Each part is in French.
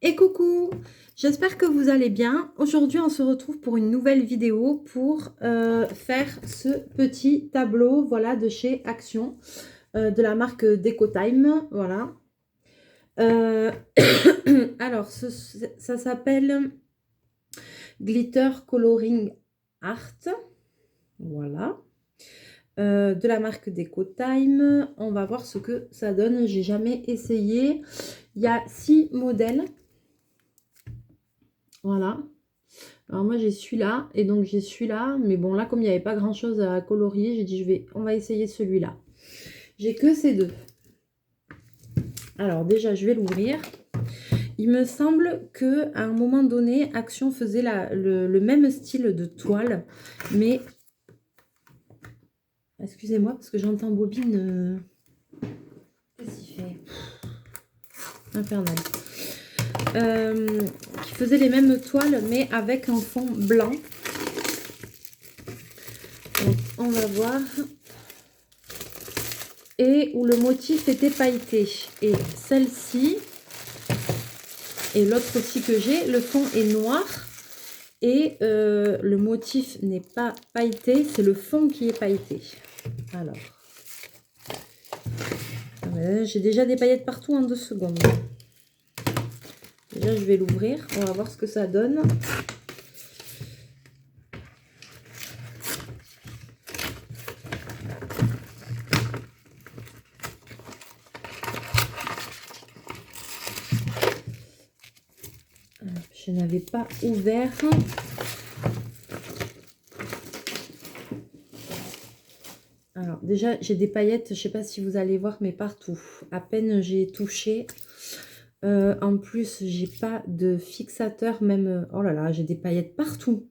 Et coucou, j'espère que vous allez bien. Aujourd'hui, on se retrouve pour une nouvelle vidéo pour faire ce petit tableau, voilà, de chez Action, de la marque DecoTime, voilà. Alors, ça s'appelle Glitter Coloring Art, voilà. De la marque DecoTime. On va voir ce que ça donne. J'ai jamais essayé. Il y a 6 modèles. Voilà. Alors moi j'ai celui-là et donc j'ai celui-là. Mais bon là comme il n'y avait pas grand chose à colorier, j'ai dit on va essayer celui-là. J'ai que ces deux. Alors déjà je vais l'ouvrir. Il me semble que à un moment donné, Action faisait le même style de toile. Mais excusez-moi parce que j'entends Bobine. Qu'est-ce qu'il fait? Infernal. Qui faisait les mêmes toiles mais avec un fond blanc. Donc on va voir. Et où le motif était pailleté. Et celle-ci et l'autre aussi que j'ai, le fond est noir et le motif n'est pas pailleté, c'est le fond qui est pailleté. Alors, j'ai déjà des paillettes partout en 2 secondes. Déjà, je vais l'ouvrir, on va voir ce que ça donne. Je n'avais pas ouvert. Alors déjà, j'ai des paillettes, je ne sais pas si vous allez voir, mais partout. À peine j'ai touché. En plus, j'ai pas de fixateur, même... Oh là là, j'ai des paillettes partout.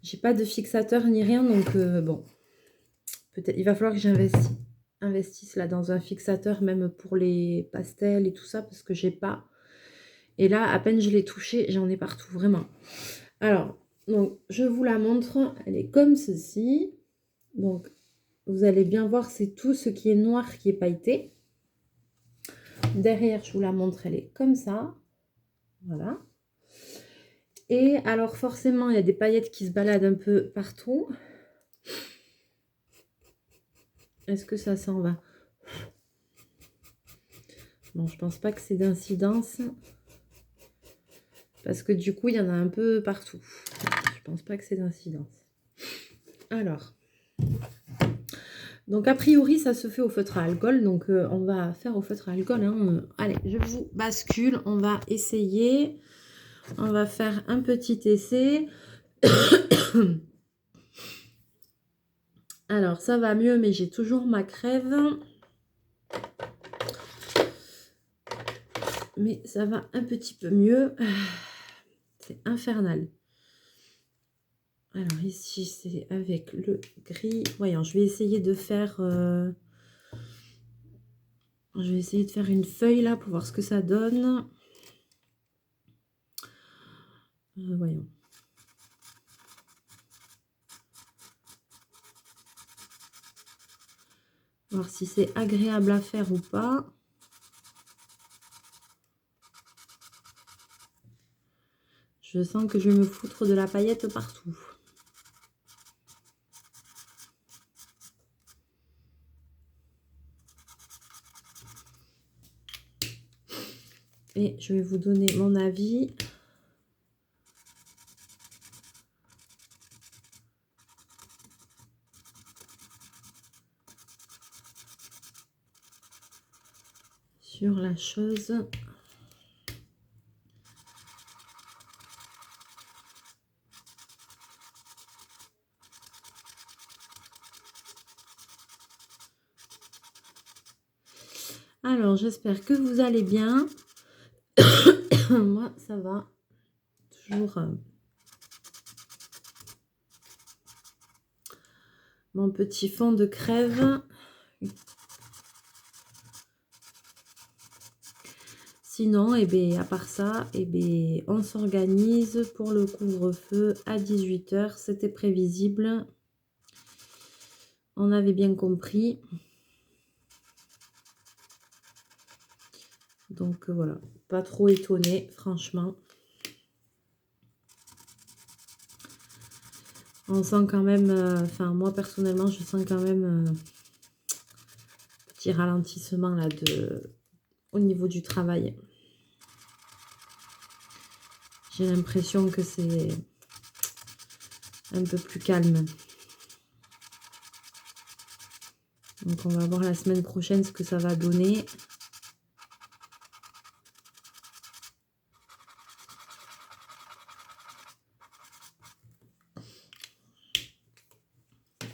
J'ai pas de fixateur ni rien, donc bon. Peut-être il va falloir que j'investisse là dans un fixateur, même pour les pastels et tout ça, parce que j'ai pas. Et là, à peine je l'ai touché, j'en ai partout, vraiment. Alors, donc, je vous la montre. Elle est comme ceci. Donc, vous allez bien voir, c'est tout ce qui est noir qui est pailleté. Derrière, je vous la montre, elle est comme ça. Voilà. Et alors, forcément, il y a des paillettes qui se baladent un peu partout. Est-ce que ça s'en va? Bon, je pense pas que c'est d'incidence. Parce que du coup, il y en a un peu partout. Je pense pas que c'est d'incidence. Alors. Donc, a priori, ça se fait au feutre à alcool. Donc, on va faire au feutre à alcool. Hein. Allez, je vous bascule. On va essayer. On va faire un petit essai. Alors, ça va mieux, mais j'ai toujours ma crève. Mais ça va un petit peu mieux. C'est infernal. Alors ici, c'est avec le gris. Voyons, je vais essayer de faire... Je vais essayer de faire une feuille là pour voir ce que ça donne. Voyons. Voir si c'est agréable à faire ou pas. Je sens que je vais me foutre de la paillette partout. Et je vais vous donner mon avis. Sur la chose. Alors, j'espère que vous allez bien. Moi, ça va. Toujours mon petit fond de crève. Sinon, eh bien, à part ça, eh bien, on s'organise pour le couvre-feu à 18 h. C'était prévisible. On avait bien compris. Donc voilà, pas trop étonnée, franchement. On sent quand même, enfin moi personnellement, je sens quand même un petit ralentissement là au niveau du travail. J'ai l'impression que c'est un peu plus calme. Donc on va voir la semaine prochaine ce que ça va donner.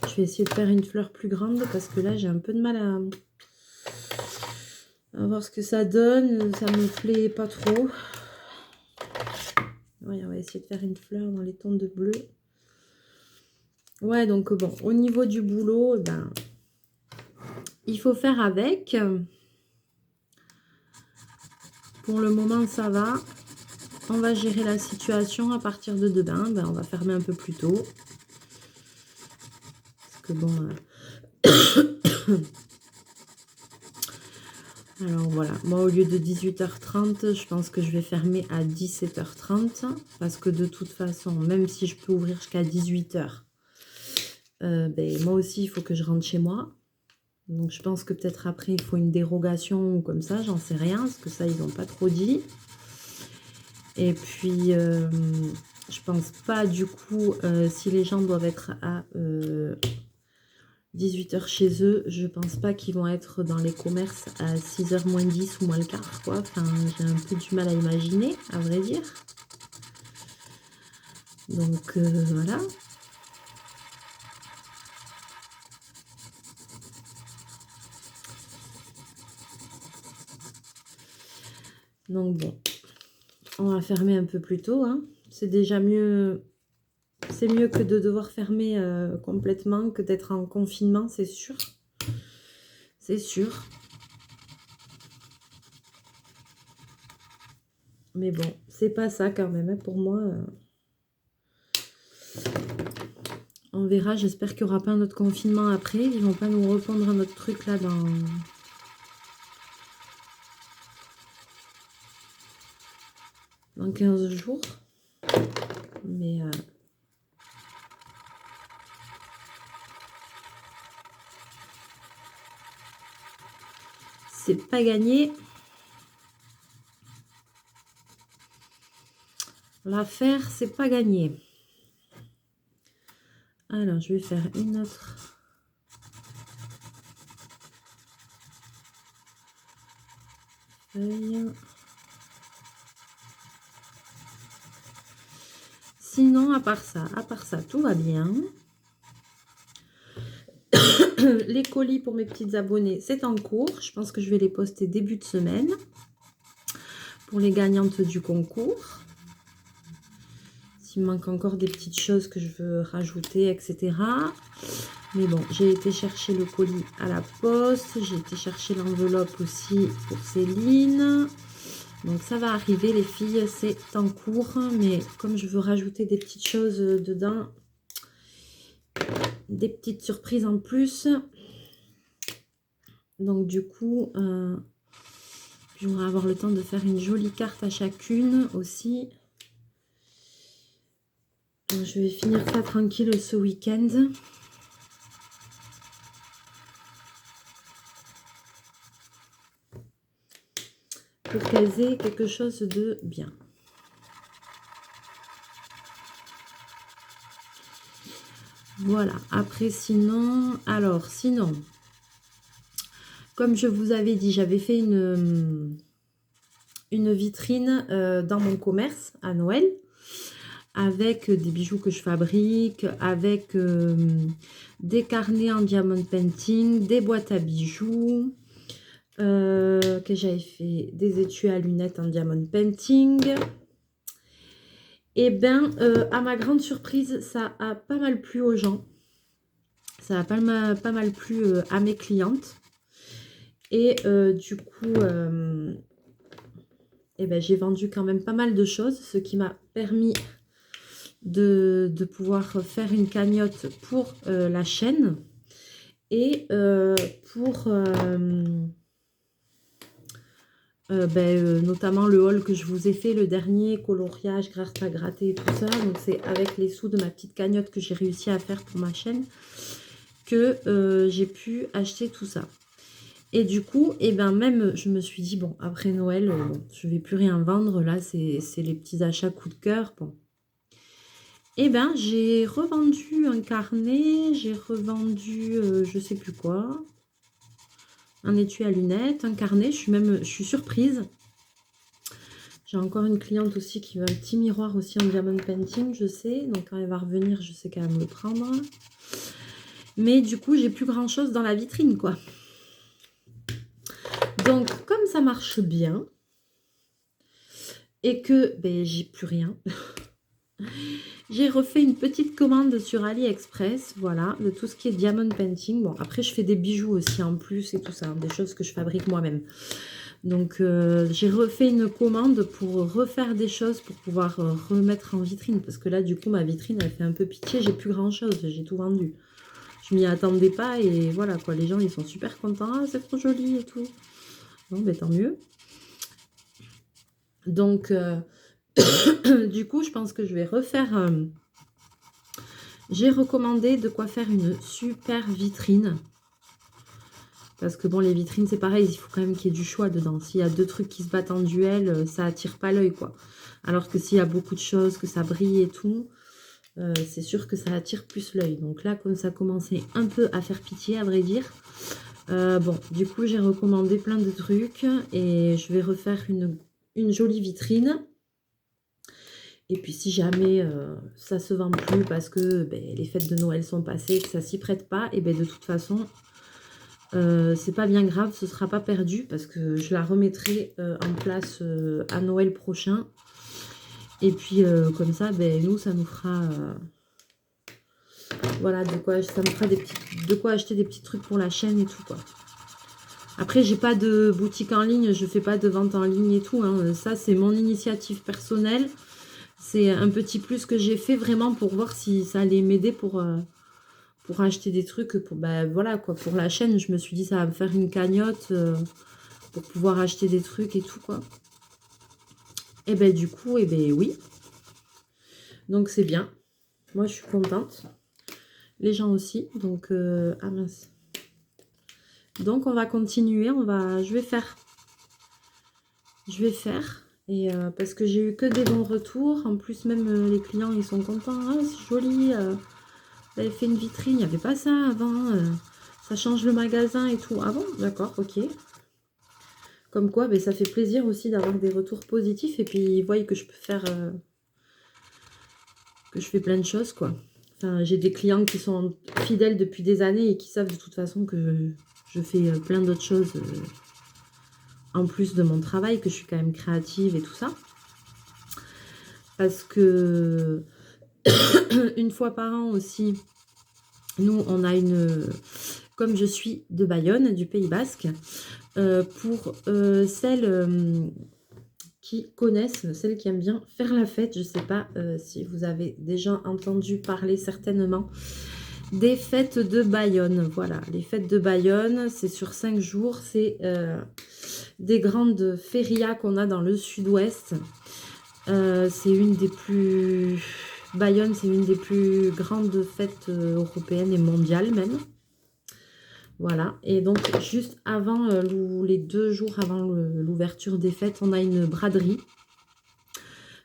Je vais essayer de faire une fleur plus grande parce que là j'ai un peu de mal à voir ce que ça donne. Ça me plaît pas trop. Ouais, on va essayer de faire une fleur dans les tons de bleu. Ouais, donc bon, au niveau du boulot, ben, il faut faire avec. Pour le moment, ça va. On va gérer la situation à partir de demain. Ben, on va fermer un peu plus tôt. Parce que bon... Alors voilà, moi au lieu de 18h30, je pense que je vais fermer à 17h30. Parce que de toute façon, même si je peux ouvrir jusqu'à 18h, ben, moi aussi il faut que je rentre chez moi. Donc je pense que peut-être après il faut une dérogation ou comme ça, j'en sais rien. Parce que ça ils n'ont pas trop dit. Et puis je pense pas du coup, si les gens doivent être à 18h chez eux, je pense pas qu'ils vont être dans les commerces à 6h moins 10 ou moins le quart, quoi. Enfin, j'ai un peu du mal à imaginer, à vrai dire. Donc, voilà. Donc, bon. On va fermer un peu plus tôt, hein. C'est déjà mieux... C'est mieux que de devoir fermer complètement, que d'être en confinement, c'est sûr. C'est sûr. Mais bon, c'est pas ça quand même, hein, pour moi. On verra, j'espère qu'il n'y aura pas un autre confinement après. Ils vont pas nous répondre un autre truc là dans 15 jours. Mais c'est pas gagné. L'affaire, c'est pas gagné. Alors, je vais faire une autre. Feuille. Sinon, à part ça, tout va bien. Les colis pour mes petites abonnées, c'est en cours. Je pense que je vais les poster début de semaine. Pour les gagnantes du concours. S'il me manque encore des petites choses que je veux rajouter, etc. Mais bon, j'ai été chercher le colis à la poste. J'ai été chercher l'enveloppe aussi pour Céline. Donc ça va arriver les filles, c'est en cours. Mais comme je veux rajouter des petites choses dedans, des petites surprises en plus. Donc du coup, j'aurai avoir le temps de faire une jolie carte à chacune aussi. Donc, je vais finir ça tranquille ce week-end. Pour qu'elles aient quelque chose de bien. Voilà. Après, sinon... Alors, sinon... Comme je vous avais dit, j'avais fait une vitrine dans mon commerce à Noël. Avec des bijoux que je fabrique. Avec des carnets en diamond painting. Des boîtes à bijoux. Que j'avais fait des étuis à lunettes en diamond painting. Et bien, à ma grande surprise, ça a pas mal plu aux gens. Ça a pas mal plu à mes clientes. Et du coup, eh ben, j'ai vendu quand même pas mal de choses, ce qui m'a permis de pouvoir faire une cagnotte pour la chaîne. Et pour Notamment le haul que je vous ai fait, le dernier, coloriage, gratte à gratter et tout ça. Donc c'est avec les sous de ma petite cagnotte que j'ai réussi à faire pour ma chaîne que j'ai pu acheter tout ça. Et du coup, et ben même, je me suis dit, bon, après Noël, bon, je vais plus rien vendre. Là, c'est les petits achats coup de cœur. Bon. Et ben, j'ai revendu un carnet, j'ai revendu, je sais plus quoi, un étui à lunettes, un carnet. Je suis surprise. J'ai encore une cliente aussi qui veut un petit miroir aussi en diamond painting, je sais. Donc quand elle va revenir, je sais qu'elle va me le prendre. Mais du coup, j'ai plus grand chose dans la vitrine, quoi. Donc, comme ça marche bien, et que ben, j'ai plus rien, j'ai refait une petite commande sur AliExpress, voilà, de tout ce qui est diamond painting. Bon, après, je fais des bijoux aussi en plus et tout ça, hein, des choses que je fabrique moi-même. Donc, j'ai refait une commande pour refaire des choses pour pouvoir remettre en vitrine. Parce que là, du coup, ma vitrine, elle fait un peu pitié. J'ai plus grand-chose, j'ai tout vendu. Je m'y attendais pas et voilà, quoi. Les gens, ils sont super contents. Ah, c'est trop joli et tout. Bon, ben tant mieux. Donc, du coup, je pense que je vais refaire... j'ai recommandé de quoi faire une super vitrine. Parce que bon, les vitrines, c'est pareil, il faut quand même qu'il y ait du choix dedans. S'il y a deux trucs qui se battent en duel, ça attire pas l'œil, quoi. Alors que s'il y a beaucoup de choses, que ça brille et tout, c'est sûr que ça attire plus l'œil. Donc là, comme ça commençait un peu à faire pitié, à vrai dire, bon, du coup, j'ai recommandé plein de trucs et je vais refaire une jolie vitrine. Et puis si jamais ça se vend plus parce que ben, les fêtes de Noël sont passées, que ça s'y prête pas, et ben de toute façon, c'est pas bien grave, ce sera pas perdu parce que je la remettrai en place à Noël prochain. Et puis comme ça, ben, nous, ça nous fera voilà, de quoi, ça me fera de quoi acheter des petits trucs pour la chaîne et tout, quoi. Après, j'ai pas de boutique en ligne, je fais pas de vente en ligne et tout, hein. Ça, c'est mon initiative personnelle. C'est un petit plus que j'ai fait vraiment pour voir si ça allait m'aider pour acheter des trucs. Pour, ben, voilà, quoi, pour la chaîne, je me suis dit ça va me faire une cagnotte pour pouvoir acheter des trucs et tout, quoi. Et ben du coup, et ben oui. Donc c'est bien. Moi, je suis contente. Les gens aussi. Donc, ah mince. Donc, on va continuer. Je vais faire. Et parce que j'ai eu que des bons retours. En plus, même les clients, ils sont contents. Ah, c'est joli. Vous avez fait une vitrine. Il n'y avait pas ça avant. Ça change le magasin et tout. Ah bon, d'accord, ok. Comme quoi, ben, ça fait plaisir aussi d'avoir des retours positifs. Et puis, ils voient que je peux faire... que je fais plein de choses, quoi. Enfin, j'ai des clients qui sont fidèles depuis des années et qui savent de toute façon que je fais plein d'autres choses en plus de mon travail, que je suis quand même créative et tout ça. Parce que une fois par an aussi, nous, on a une... Comme je suis de Bayonne, du Pays Basque, pour celles qui connaissent, celles qui aiment bien faire la fête, je ne sais pas si vous avez déjà entendu parler certainement des fêtes de Bayonne. Voilà, les fêtes de Bayonne, c'est sur 5 jours, c'est des grandes férias qu'on a dans le sud-ouest. C'est une des plus... Bayonne, c'est une des plus grandes fêtes européennes et mondiales même. Voilà, et donc juste avant, les 2 jours avant l'ouverture des fêtes, on a une braderie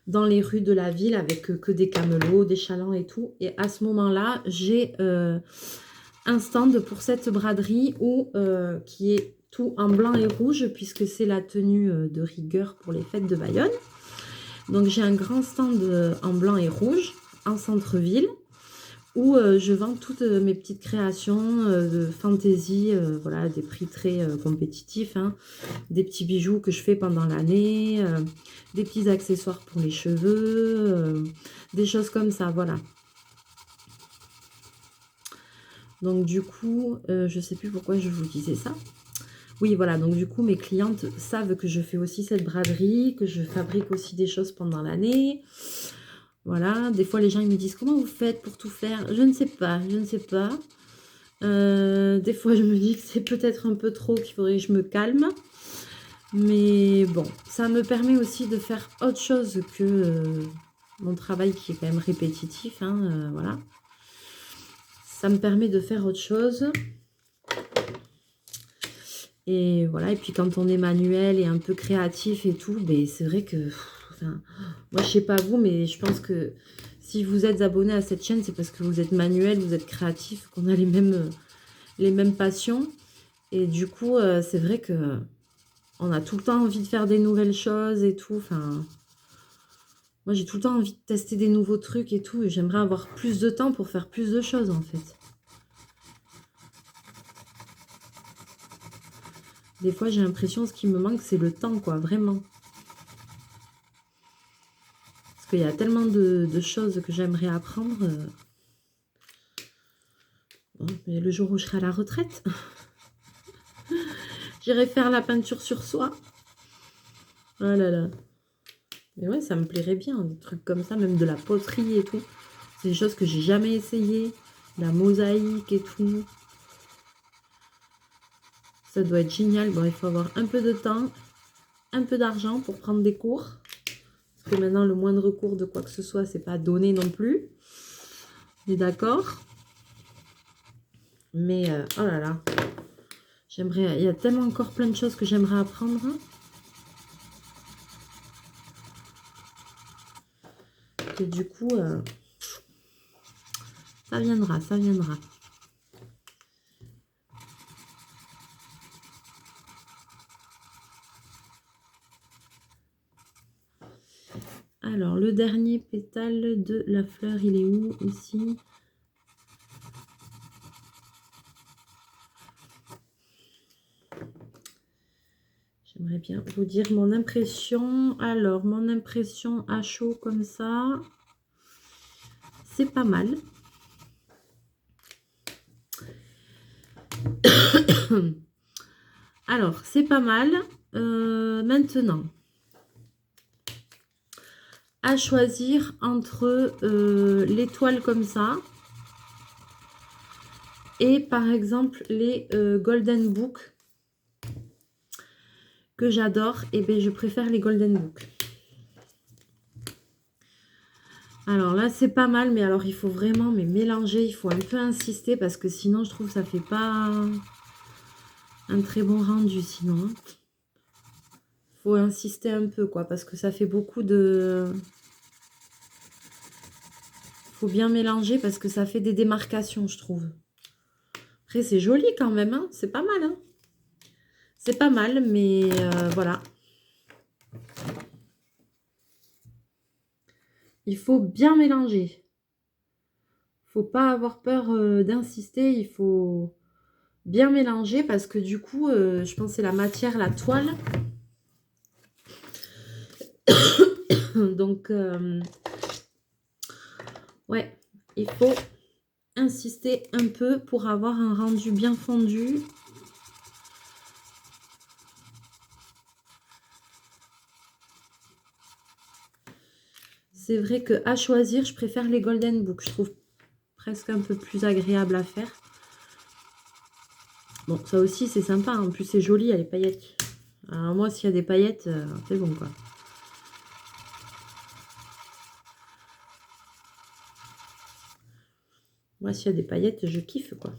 dans les rues de la ville avec que des camelots, des chalands et tout. Et à ce moment-là, j'ai un stand pour cette braderie qui est tout en blanc et rouge puisque c'est la tenue de rigueur pour les fêtes de Bayonne. Donc j'ai un grand stand en blanc et rouge en centre-ville où je vends toutes mes petites créations de fantaisie, voilà, des prix très compétitifs, hein, des petits bijoux que je fais pendant l'année, des petits accessoires pour les cheveux, des choses comme ça, voilà. Donc du coup, je sais plus pourquoi je vous disais ça. Oui, voilà, donc du coup, mes clientes savent que je fais aussi cette braderie, que je fabrique aussi des choses pendant l'année. Voilà, des fois les gens ils me disent comment vous faites pour tout faire? Je ne sais pas, je ne sais pas. Des fois je me dis que c'est peut-être un peu trop, qu'il faudrait que je me calme. Mais bon, ça me permet aussi de faire autre chose que mon travail qui est quand même répétitif. Hein, voilà. Ça me permet de faire autre chose. Et voilà, et puis quand on est manuel et un peu créatif et tout, ben c'est vrai que... Enfin, moi, je sais pas vous, mais je pense que si vous êtes abonné à cette chaîne, c'est parce que vous êtes manuel, vous êtes créatif, qu'on a les mêmes passions. Et du coup, c'est vrai que on a tout le temps envie de faire des nouvelles choses et tout. Enfin, moi, j'ai tout le temps envie de tester des nouveaux trucs et tout. Et j'aimerais avoir plus de temps pour faire plus de choses, en fait. Des fois, j'ai l'impression que ce qui me manque, c'est le temps, quoi, vraiment. Parce qu'il y a tellement de choses que j'aimerais apprendre. Bon, mais le jour où je serai à la retraite, j'irai faire la peinture sur soie. Oh là là. Mais ouais, ça me plairait bien, des trucs comme ça, même de la poterie et tout. C'est des choses que j'ai jamais essayé. La mosaïque et tout. Ça doit être génial. Bon, il faut avoir un peu de temps, un peu d'argent pour prendre des cours. Parce que maintenant, le moindre cours de quoi que ce soit, c'est pas donné non plus. On est d'accord? Mais, oh là là. J'aimerais... Il y a tellement encore plein de choses que j'aimerais apprendre. Que du coup, ça viendra, ça viendra. Alors, le dernier pétale de la fleur, il est où? Ici. J'aimerais bien vous dire mon impression. Alors, mon impression à chaud comme ça, c'est pas mal. Alors, c'est pas mal. Maintenant, à choisir entre l'étoile comme ça et par exemple les Golden Book que j'adore, et bien je préfère les Golden Book. Alors là c'est pas mal, mais alors il faut vraiment mélanger, il faut un peu insister parce que sinon je trouve que ça fait pas un très bon rendu sinon. Faut insister un peu quoi, parce que ça fait beaucoup de... Faut bien mélanger parce que ça fait des démarcations je trouve. Après c'est joli quand même, hein, c'est pas mal. Hein. C'est pas mal, mais voilà. Il faut bien mélanger. Faut pas avoir peur d'insister. Il faut bien mélanger parce que du coup, je pense que c'est la matière, la toile. Donc, ouais, il faut insister un peu pour avoir un rendu bien fondu. C'est vrai que à choisir, je préfère les Golden Book. Je trouve presque un peu plus agréable à faire. Bon, ça aussi, c'est sympa. En plus, c'est joli, il y a les paillettes. Alors moi, s'il y a des paillettes, c'est bon, quoi. Moi, s'il y a des paillettes, je kiffe, quoi.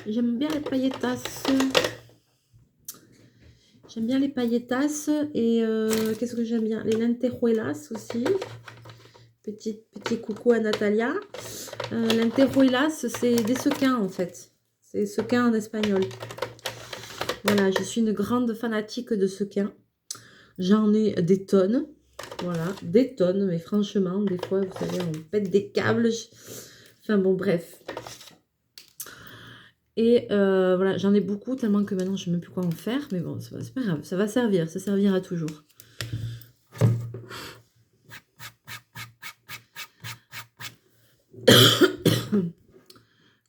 J'aime bien les pailletasses. J'aime bien les pailletasses. Et qu'est-ce que j'aime bien? Les lentejuelas aussi. Petit coucou à Natalia. Lentejuelas, c'est des sequins, en fait. C'est sequins en espagnol. Voilà, je suis une grande fanatique de sequins. J'en ai des tonnes. Voilà, des tonnes. Mais franchement, des fois, vous savez, on pète des câbles. Enfin bon, bref. Et voilà, j'en ai beaucoup, tellement que maintenant, je ne sais même plus quoi en faire. Mais bon, c'est pas grave, ça va servir, ça servira toujours.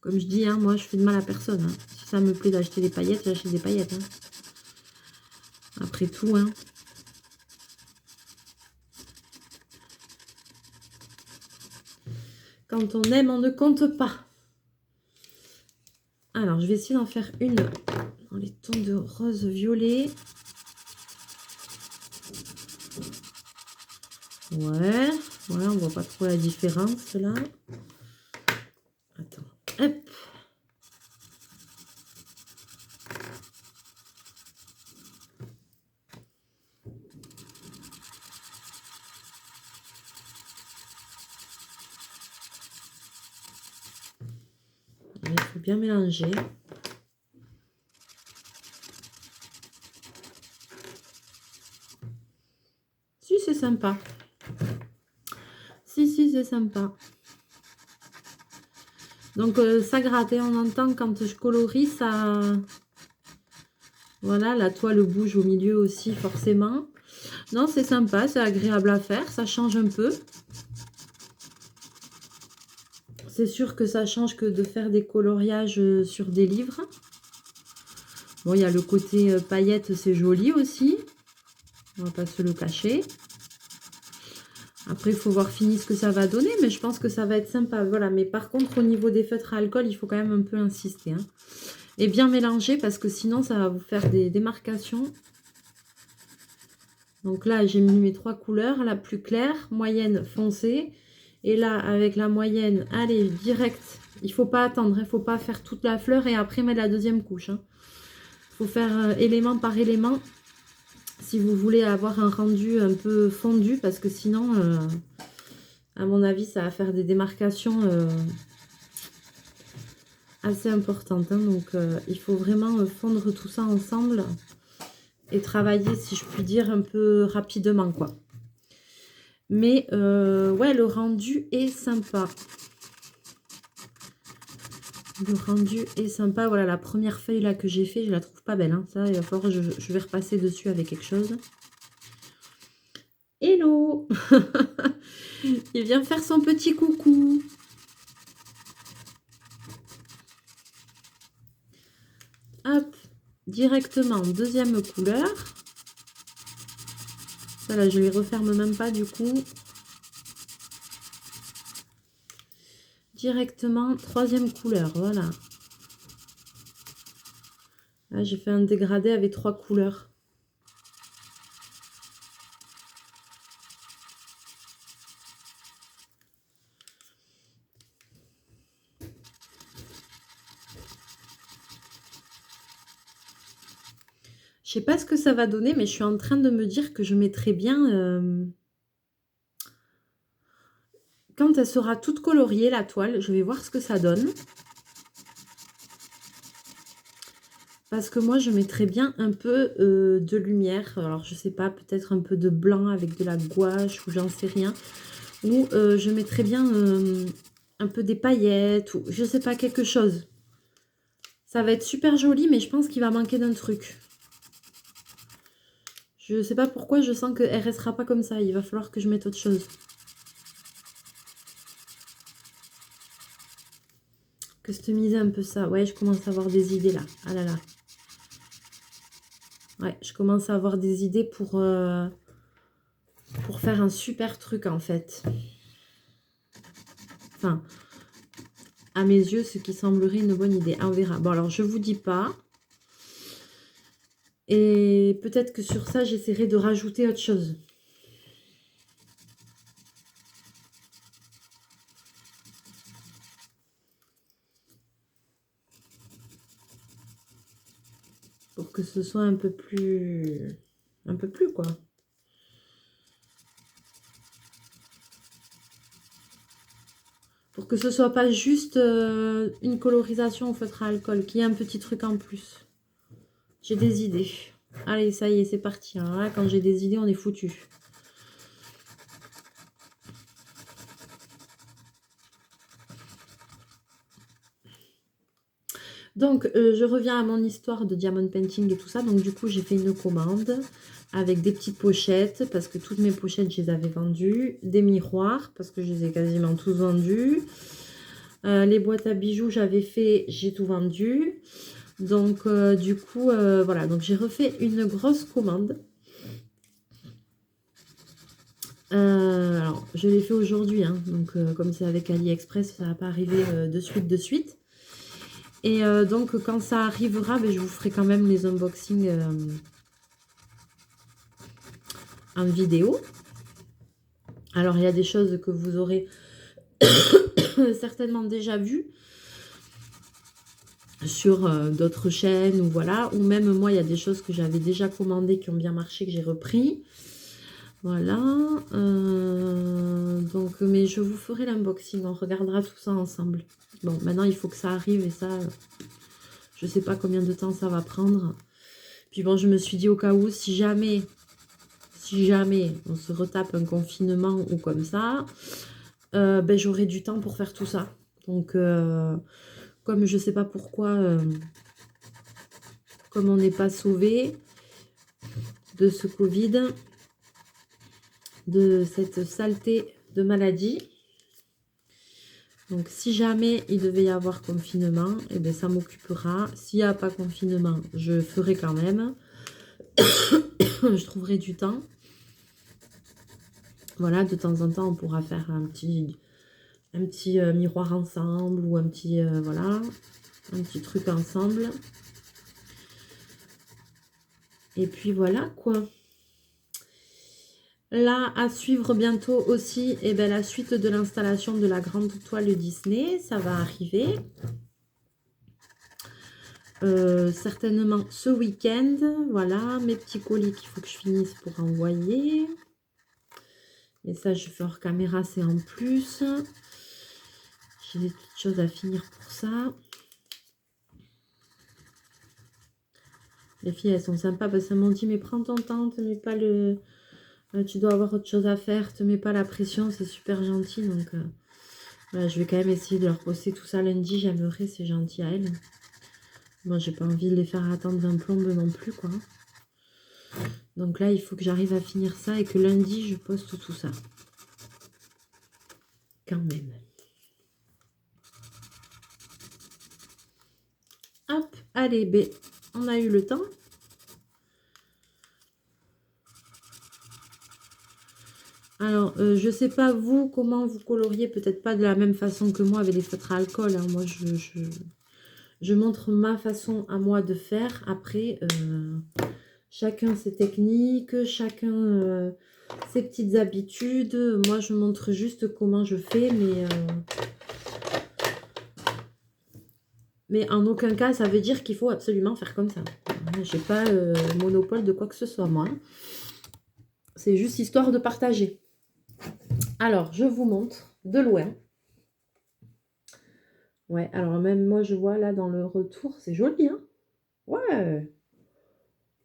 Comme je dis, hein, moi, je fais de mal à personne. Hein. Si ça me plaît d'acheter des paillettes, j'achète des paillettes. Hein. Après tout, hein. Quand on aime, on ne compte pas. Alors, je vais essayer d'en faire une les tons de rose violet. Ouais, voilà, on voit pas trop la différence là. Attends, hop. Il faut bien mélanger. Si, c'est sympa. Si, c'est sympa. Donc, ça gratte, on entend quand je colorie, ça... Voilà, la toile bouge au milieu aussi, forcément. Non, c'est sympa, c'est agréable à faire, ça change un peu. C'est sûr que ça change que de faire des coloriages sur des livres. Bon, il y a le côté paillettes, c'est joli aussi. On va pas se le cacher. Après, il faut voir fini ce que ça va donner, mais je pense que ça va être sympa. Voilà, mais par contre, au niveau des feutres à alcool, il faut quand même un peu insister. Hein. Et bien mélanger, parce que sinon, ça va vous faire des démarcations. Donc là, j'ai mis mes 3 couleurs. La plus claire, moyenne, foncée. Et là, avec la moyenne, allez, direct. Il ne faut pas attendre, il ne faut pas faire toute la fleur et après mettre la deuxième couche. Il faut faire élément par élément. Si vous voulez avoir un rendu un peu fondu, parce que sinon, à mon avis, ça va faire des démarcations assez importantes. Hein. Donc, il faut vraiment fondre tout ça ensemble et travailler, si je puis dire, un peu rapidement, quoi. Mais, ouais, le rendu est sympa. Le rendu est sympa. Voilà, la première feuille là que j'ai fait, je la trouve pas belle. Hein. Ça, il va falloir que je vais repasser dessus avec quelque chose. Hello. Il vient faire son petit coucou. Hop, directement, deuxième couleur. Ça là, je les referme même pas du coup. Directement, troisième couleur, voilà. Là, j'ai fait un dégradé avec 3 couleurs. Je sais pas ce que ça va donner, mais je suis en train de me dire que je mettrai bien... Quand elle sera toute coloriée, la toile, je vais voir ce que ça donne. Parce que moi, je mettrais bien un peu de lumière. Alors, je sais pas, peut-être un peu de blanc avec de la gouache ou j'en sais rien. Ou je mettrais bien un peu des paillettes ou je sais pas, quelque chose. Ça va être super joli, mais je pense qu'il va manquer d'un truc. Je sais pas pourquoi, je sens qu'elle restera pas comme ça. Il va falloir que je mette autre chose. Customiser un peu ça. Ouais, je commence à avoir des idées là. Ah là là. Ouais, je commence à avoir des idées pour faire un super truc en fait. Enfin, à mes yeux, ce qui semblerait une bonne idée. On verra. Bon, alors, je vous dis pas. Et peut-être que sur ça, j'essaierai de rajouter autre chose. Pour que ce soit un peu plus... quoi. Pour que ce soit pas juste une colorisation au feutre à alcool, qu'il y ait un petit truc en plus. J'ai des idées. Allez, ça y est, c'est parti. Hein. Là, quand j'ai des idées, on est foutu. Donc, je reviens à mon histoire de diamond painting et tout ça. Donc, du coup, j'ai fait une commande avec des petites pochettes parce que toutes mes pochettes, je les avais vendues. Des miroirs parce que je les ai quasiment tous vendus. Les boîtes à bijoux, j'avais fait, j'ai tout vendu. Donc, du coup, voilà. Donc, j'ai refait une grosse commande. Alors, je l'ai fait aujourd'hui. Hein, donc, comme c'est avec AliExpress, ça va pas arriver de suite. Et donc, quand ça arrivera, ben, je vous ferai quand même les unboxings en vidéo. Alors, il y a des choses que vous aurez certainement déjà vues sur d'autres chaînes, ou voilà. Ou même moi, il y a des choses que j'avais déjà commandées qui ont bien marché, que j'ai repris. Voilà. Donc, mais je vous ferai l'unboxing. On regardera tout ça ensemble. Bon, maintenant, il faut que ça arrive et ça... je sais pas combien de temps ça va prendre. Puis bon, je me suis dit au cas où, si jamais on se retape un confinement ou comme ça, ben, j'aurai du temps pour faire tout ça. Donc, comme je sais pas pourquoi, comme on n'est pas sauvé de ce Covid, de cette saleté de maladie. Donc, si jamais il devait y avoir confinement, eh bien, ça m'occupera. S'il n'y a pas confinement, je ferai quand même. Je trouverai du temps. Voilà, de temps en temps, on pourra faire un petit miroir ensemble ou un petit, voilà, un petit truc ensemble. Et puis voilà, quoi. Là, à suivre bientôt aussi, eh ben, la suite de l'installation de la grande toile Disney. Ça va arriver. Certainement ce week-end. Voilà, mes petits colis qu'il faut que je finisse pour envoyer. Et ça, je fais hors caméra, c'est en plus. J'ai des petites choses à finir pour ça. Les filles, elles sont sympas parce qu'elles m'ont dit, mais prends ton temps, te mets pas le... tu dois avoir autre chose à faire, te mets pas la pression, c'est super gentil. Donc, voilà, je vais quand même essayer de leur poster tout ça lundi. J'aimerais, c'est gentil à elles. Moi, j'ai pas envie de les faire attendre un plombe non plus, quoi. Donc là, il faut que j'arrive à finir ça et que lundi, je poste tout ça. Quand même. Hop, allez, B, on a eu le temps. Alors, je sais pas vous, comment vous coloriez, peut-être pas de la même façon que moi avec les feutres à alcool. Hein. Moi, je montre ma façon à moi de faire. Après, chacun ses techniques, chacun ses petites habitudes. Moi, je montre juste comment je fais, mais en aucun cas, ça veut dire qu'il faut absolument faire comme ça. J'ai pas monopole de quoi que ce soit, moi. C'est juste histoire de partager. Alors, je vous montre de loin. Ouais, alors même moi, je vois là dans le retour, c'est joli, hein? Ouais,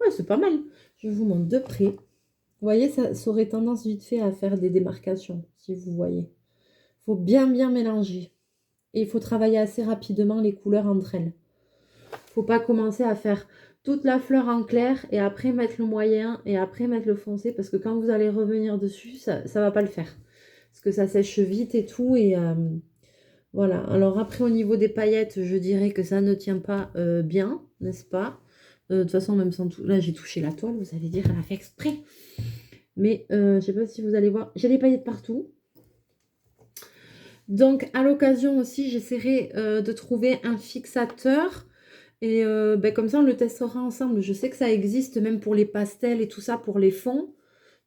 ouais, c'est pas mal. Je vous montre de près. Vous voyez, ça aurait tendance vite fait à faire des démarcations, si vous voyez. Il faut bien mélanger. Et il faut travailler assez rapidement les couleurs entre elles. Il ne faut pas commencer à faire toute la fleur en clair et après mettre le moyen et après mettre le foncé parce que quand vous allez revenir dessus, ça ne va pas le faire. Parce que ça sèche vite et tout. Et voilà. Alors après, au niveau des paillettes, je dirais que ça ne tient pas bien, n'est-ce pas? De toute façon, même sans tout... Là, j'ai touché la toile, vous allez dire, elle a fait exprès. Mais je ne sais pas si vous allez voir. J'ai des paillettes partout. Donc, à l'occasion aussi, j'essaierai de trouver un fixateur. Et ben, comme ça, on le testera ensemble. Je sais que ça existe même pour les pastels et tout ça, pour les fonds.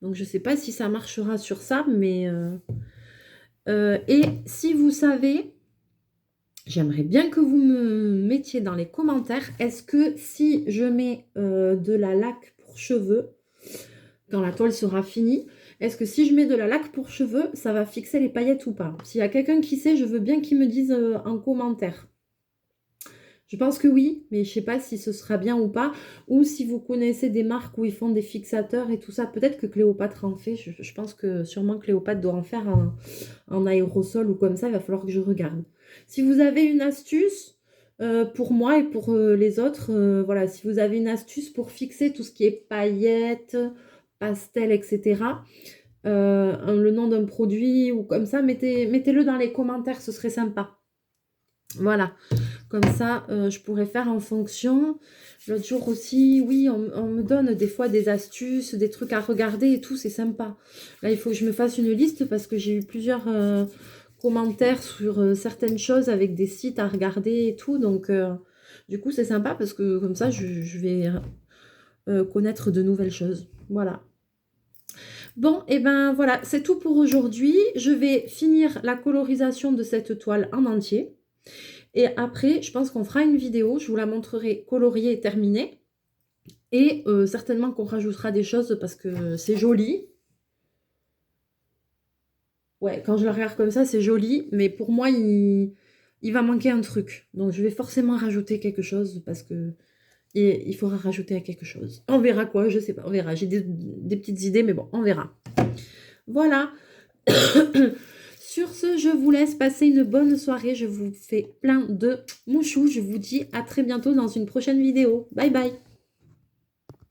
Donc, je ne sais pas si ça marchera sur ça. Mais et si vous savez, j'aimerais bien que vous me mettiez dans les commentaires. Est-ce que si je mets de la laque pour cheveux, quand la toile sera finie, est-ce que si je mets de la laque pour cheveux, ça va fixer les paillettes ou pas? S'il y a quelqu'un qui sait, je veux bien qu'il me dise en commentaire. Je pense que oui, mais je ne sais pas si ce sera bien ou pas. Ou si vous connaissez des marques où ils font des fixateurs et tout ça. Peut-être que Cléopâtre en fait. Je pense que sûrement Cléopâtre doit en faire en aérosol ou comme ça. Il va falloir que je regarde. Si vous avez une astuce pour moi et pour les autres, voilà. Si vous avez une astuce pour fixer tout ce qui est paillettes, pastels, etc. Le nom d'un produit ou comme ça, mettez-le dans les commentaires. Ce serait sympa. Voilà. Comme ça, je pourrais faire en fonction. L'autre jour aussi, oui, on me donne des fois des astuces, des trucs à regarder et tout, c'est sympa. Là, il faut que je me fasse une liste parce que j'ai eu plusieurs commentaires sur certaines choses avec des sites à regarder et tout. Donc, du coup, c'est sympa parce que comme ça, je vais connaître de nouvelles choses. Voilà. Bon, et ben voilà, c'est tout pour aujourd'hui. Je vais finir la colorisation de cette toile en entier. Et après, je pense qu'on fera une vidéo. Je vous la montrerai coloriée et terminée. Et certainement qu'on rajoutera des choses parce que c'est joli. Ouais, quand je la regarde comme ça, c'est joli. Mais pour moi, il va manquer un truc. Donc, je vais forcément rajouter quelque chose parce que il faudra rajouter quelque chose. On verra quoi, je sais pas. On verra. J'ai des petites idées, mais bon, on verra. Voilà. Sur ce, je vous laisse passer une bonne soirée. Je vous fais plein de mouchous. Je vous dis à très bientôt dans une prochaine vidéo. Bye bye.